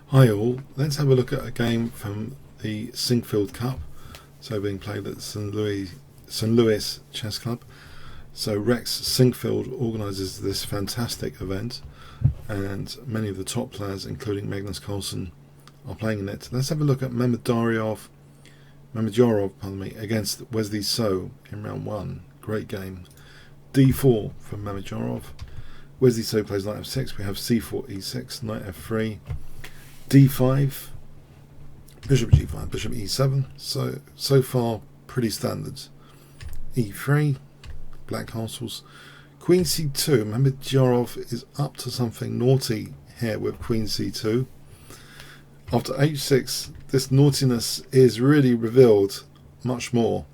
Hi all, let's have a look at a game from the Sinquefield Cup, so being played at St. Louis Chess Club. So Rex Sinquefield organises this fantastic event, and many of the top players, including Magnus Carlsen, are playing in it. Let's have a look at Mamedyarov, against Wesley Zero in round 1. Great game. D4 from Mamedyarov. Wesley Zero plays knight f6. We have c4, e6, knight f3, d5, bishop g5, bishop e7. So far pretty standard. e3, black castles. Queen c2. Mamedyarov is up to something naughty here with queen c2. After h6, this naughtiness is really revealed much more.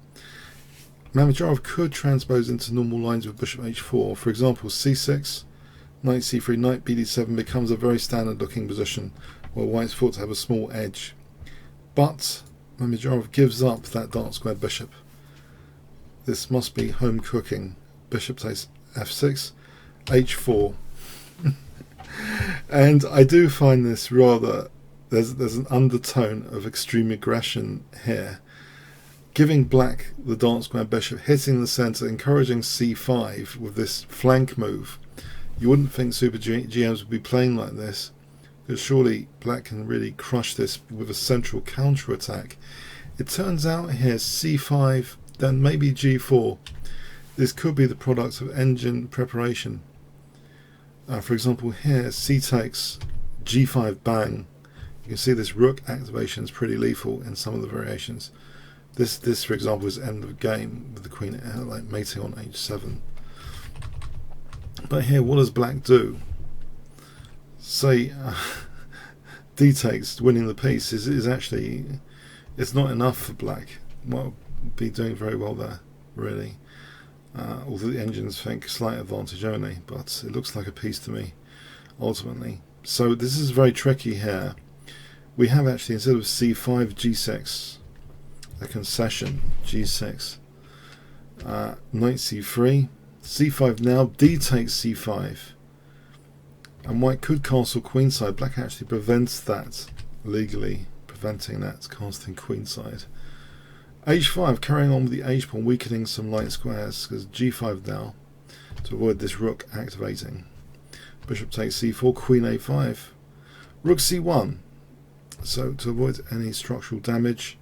Mamedyarov could transpose into normal lines with bishop h4. For example, c6, knight c3, knight bd7 becomes a very standard looking position where white's thought to have a small edge. But Mamedyarov gives up that dark squared bishop. This must be home cooking. Bishop takes f6, h4. And I do find this rather, there's an undertone of extreme aggression here. Giving black the dark square bishop, hitting the centre, encouraging c5 with this flank move. You wouldn't think Super GMs would be playing like this, because surely black can really crush this with a central counter attack. It turns out here c5, then maybe g4. This could be the product of engine preparation. For example, here c takes, g5 bang. You can see this rook activation is pretty lethal in some of the variations. This for example is end of game with the queen like mating on h7. But here, what does black do? Say d takes, winning the piece is actually, it's not enough for black. Won't be doing very well there, really. Although the engines think slight advantage only, but it looks like a piece to me ultimately. So this is very tricky here. We have actually, instead of c5, g6, a concession, g6, knight c3, c5 now, d takes c5, and white could castle queenside. Black actually prevents that legally, preventing that casting queenside. h5, carrying on with the h pawn, weakening some light squares, because g5 now, to avoid this rook activating. Bishop takes c4, queen a5, rook c1, so to avoid any structural damage.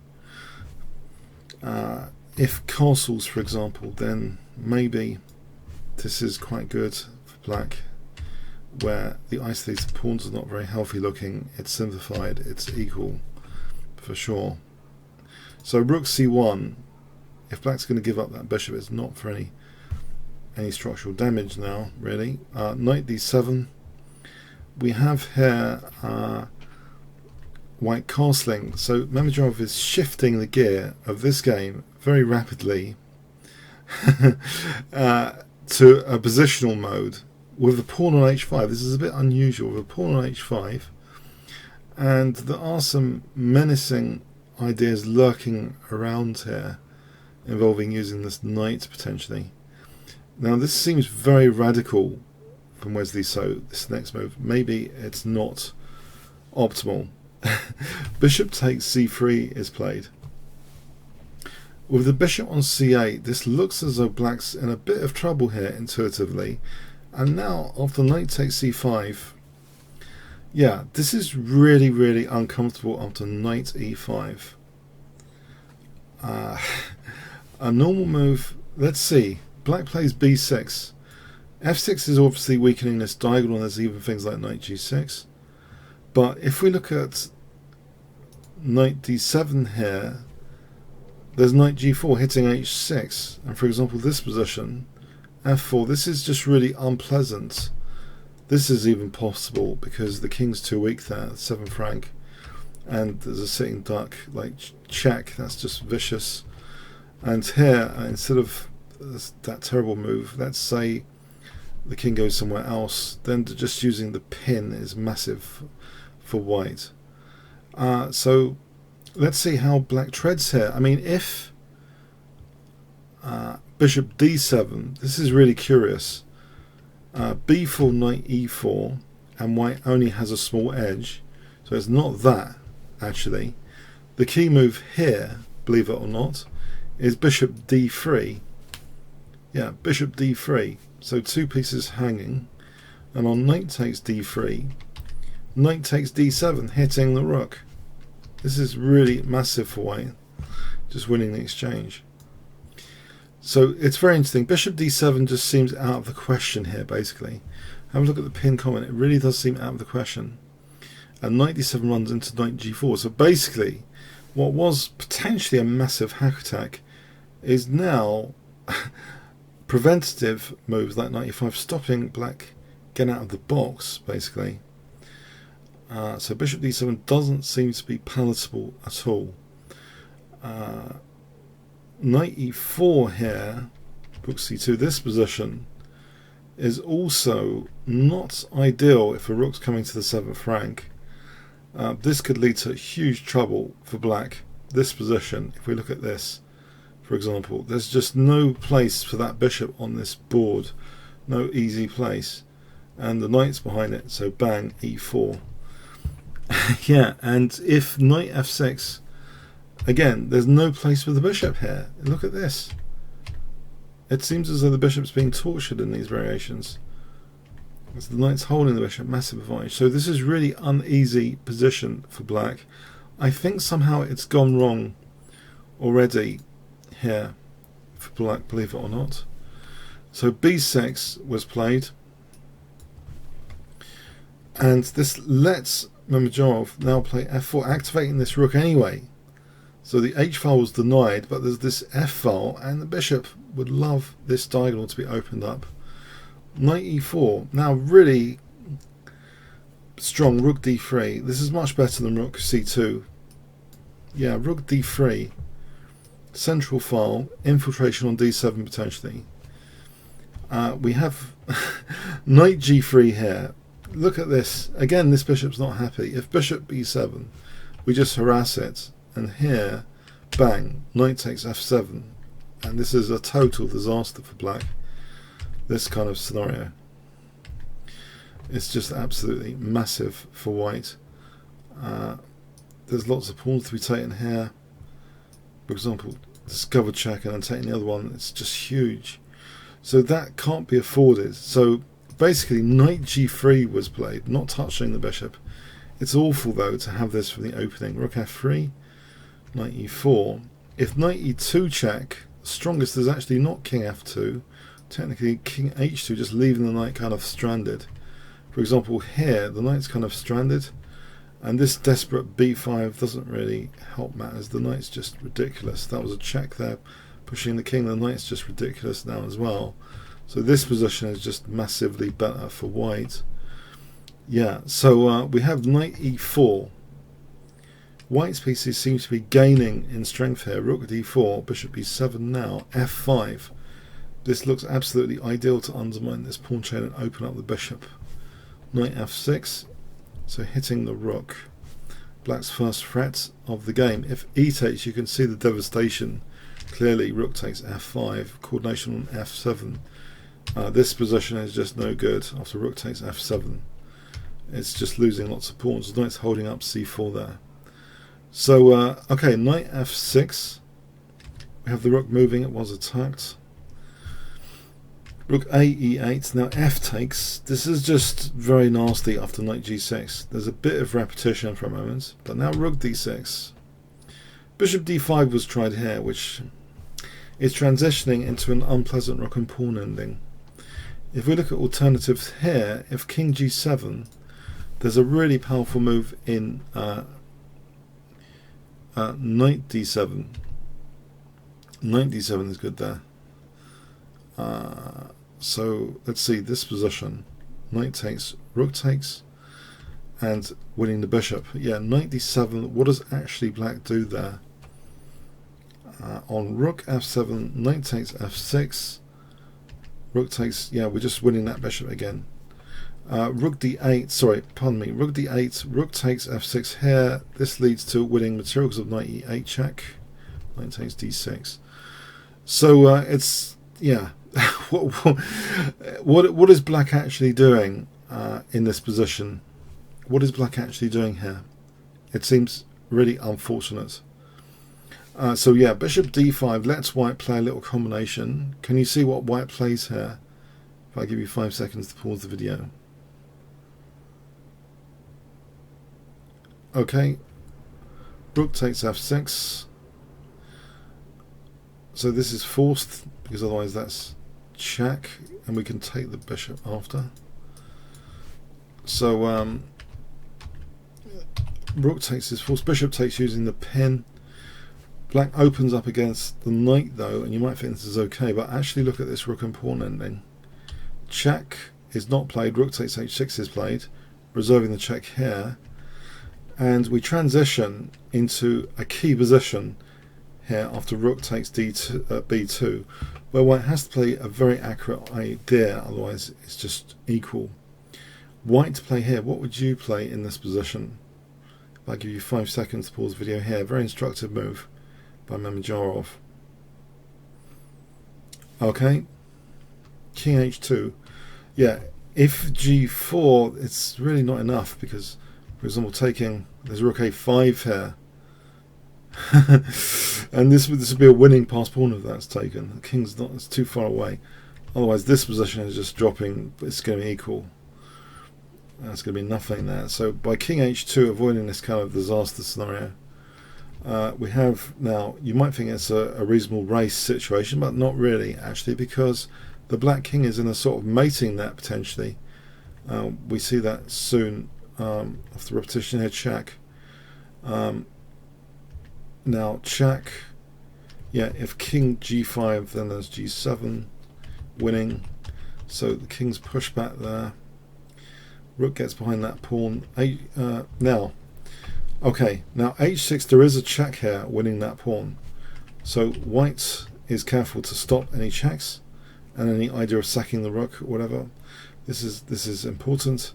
If castles, for example, then maybe this is quite good for black, where the isolated pawns are not very healthy looking. It's simplified, it's equal for sure. So rook c1, if black's going to give up that bishop, it's not for any structural damage now, really. Knight d7. We have here white castling. So Mamedyarov is shifting the gear of this game very rapidly to a positional mode with the pawn on h5. This is a bit unusual, with a pawn on h5, and there are some menacing ideas lurking around here involving using this knight potentially. Now this seems very radical from Wesley, so this next move, maybe it's not optimal. Bishop takes c3 is played. With the bishop on c8, this looks as though black's in a bit of trouble here intuitively. And now, after knight takes c5, yeah, this is really, really uncomfortable after knight e5. A normal move, let's see, black plays b6. f6 is obviously weakening this diagonal, there's even things like knight g6. But if we look at knight d7 here, there's knight g4 hitting h6, and for example this position, f4, this is just really unpleasant. This is even possible because the king's too weak there, 7th rank, and there's a sitting duck, like check, that's just vicious. And here, instead of that terrible move, let's say the king goes somewhere else, then just using the pin is massive for white. So let's see how black treads here. I mean, if bishop d7, this is really curious. b4, knight e4, and white only has a small edge. So it's not that, actually. The key move here, believe it or not, is bishop d3. Yeah, bishop d3. So two pieces hanging, and on knight takes d3, knight takes d7, hitting the rook. This is really massive for white, just winning the exchange. So it's very interesting. Bishop d7 just seems out of the question here, basically. Have a look at the pinned comment. It really does seem out of the question. And knight d7 runs into knight g4. So basically, what was potentially a massive hack attack is now preventative moves like knight e5, stopping black getting out of the box, basically. So bishop d7 doesn't seem to be palatable at all. Knight e4 here, rook c2, this position is also not ideal if a rook's coming to the 7th rank. This could lead to huge trouble for black. This position, if we look at this, for example, there's just no place for that bishop on this board, no easy place, and the knight's behind it, so bang, e4. Yeah, and if knight f6, again, there's no place for the bishop here. Look at this. It seems as though the bishop's being tortured in these variations. As the knight's holding the bishop, massive advantage. So this is really uneasy position for black. I think somehow it's gone wrong already here for black, believe it or not. So b6 was played, and this lets Mamedyarov now play f4, activating this rook anyway. So the h file was denied, but there's this f file, and the bishop would love this diagonal to be opened up. Knight e4, now really strong. Rook d3, this is much better than rook c2. Yeah, rook d3, central file, infiltration on d7 potentially. We have knight g3 here. Look at this. Again, this bishop's not happy. If bishop b7, we just harass it. And here, bang, knight takes f7. And this is a total disaster for black. This kind of scenario. It's just absolutely massive for white. There's lots of pawns to be taken here. For example, discover check and then taking the other one. It's just huge. So that can't be afforded. So basically knight g3 was played, not touching the bishop. It's awful though to have this from the opening. Rook f3, knight e4. If knight e2 check, strongest is actually not king f2, technically king h2, just leaving the knight kind of stranded. For example, here the knight's kind of stranded, and this desperate b5 doesn't really help matters. The knight's just ridiculous. That was a check there, pushing the king. The knight's just ridiculous now as well. So this position is just massively better for white. Yeah, so we have knight e4. White's pieces seem to be gaining in strength here. Rook d4, bishop b7 now, f5. This looks absolutely ideal to undermine this pawn chain and open up the bishop. Knight f6, so hitting the rook. Black's first threat of the game. If e takes, you can see the devastation. Clearly, rook takes f5, coordination on f7. This position is just no good after rook takes f7. It's just losing lots of pawns. The knight's holding up c4 there. So, okay, knight f6. We have the rook moving, it was attacked. Rook a e8, now f takes. This is just very nasty after knight g6. There's a bit of repetition for a moment, but now rook d6. Bishop d5 was tried here, which is transitioning into an unpleasant rook and pawn ending. If we look at alternatives here, if king g7, there's a really powerful move in knight d7. Knight d7 is good there. So let's see this position. Knight takes, rook takes, and winning the bishop. Yeah, knight d7. What does actually black do there? On rook f7, knight takes f6. Rook takes. Yeah, we're just winning that bishop again. Rook d8. Sorry, pardon me. Rook d8. Rook takes f6 here. This leads to winning material because of knight e8 check. Knight takes d6. So it's yeah. What is black actually doing in this position? What is black actually doing here? It seems really unfortunate. So yeah, bishop d5 lets white play a little combination. Can you see what white plays here? If I give you 5 seconds to pause the video. Okay, rook takes f6. So this is forced because otherwise that's check, and we can take the bishop after. So rook takes is forced, bishop takes using the pin. Black opens up against the knight though, and you might think this is okay, but actually look at this rook and pawn ending. Check is not played, rook takes h6 is played, reserving the check here, and we transition into a key position here after rook takes d2, b2, where white has to play a very accurate idea, otherwise it's just equal. White to play here, what would you play in this position? If I give you 5 seconds to pause the video here, very instructive move by Mamedyarov. Okay, king h2. Yeah, if g4, it's really not enough because, for example, taking, there's rook a5 here. And this would be a winning pass pawn if that's taken. The king's not, it's too far away. Otherwise this position is just dropping, it's going to be equal. That's going to be nothing there. So by king h2, avoiding this kind of disaster scenario, we have now, you might think it's a reasonable race situation, but not really actually, because the black king is in a sort of mating net potentially. We see that soon after repetition here. Check. Now check, yeah, if king g5 then there's g7 winning, so the king's pushed back there, rook gets behind that pawn. Now okay, now h6, there is a check here winning that pawn, so white is careful to stop any checks and any idea of sacking the rook or whatever. This is important.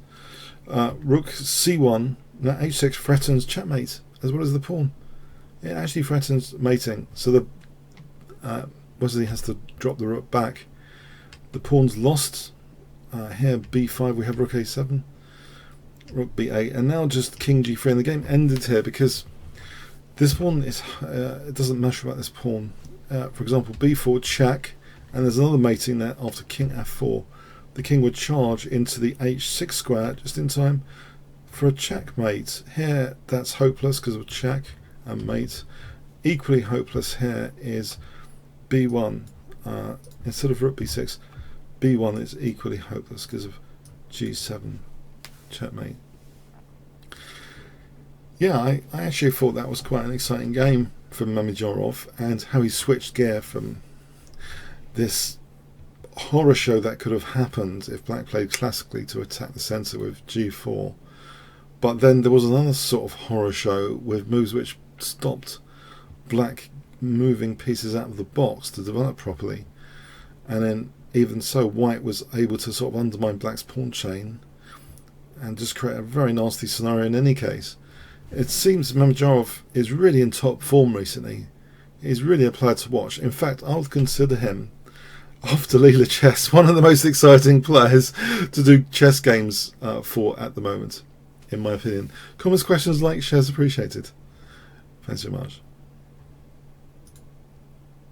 Rook c1, now h6 threatens checkmate as well as the pawn. It actually threatens mating, so the Wesley has to drop the rook back. The pawn's lost. Here b5 we have rook a7, rook b8, and now just king g3, and the game ended here because this pawn is it doesn't matter about this pawn. For example, b4 check, and there's another mating there after king f4. The king would charge into the h6 square just in time for a checkmate. Here that's hopeless because of check and mate. Equally hopeless here is b1. Instead of rook b6, b1 is equally hopeless because of g7 checkmate. Yeah, I actually thought that was quite an exciting game from Mamedyarov, and how he switched gear from this horror show that could have happened if black played classically to attack the centre with g4. But then there was another sort of horror show with moves which stopped black moving pieces out of the box to develop properly, and then even so white was able to sort of undermine black's pawn chain and just create a very nasty scenario in any case. It seems Mamedyarov is really in top form recently. He's really a player to watch. In fact, I would consider him, after Leela Chess, one of the most exciting players to do chess games for at the moment, in my opinion. Comments, questions, likes, shares appreciated. Thanks so much.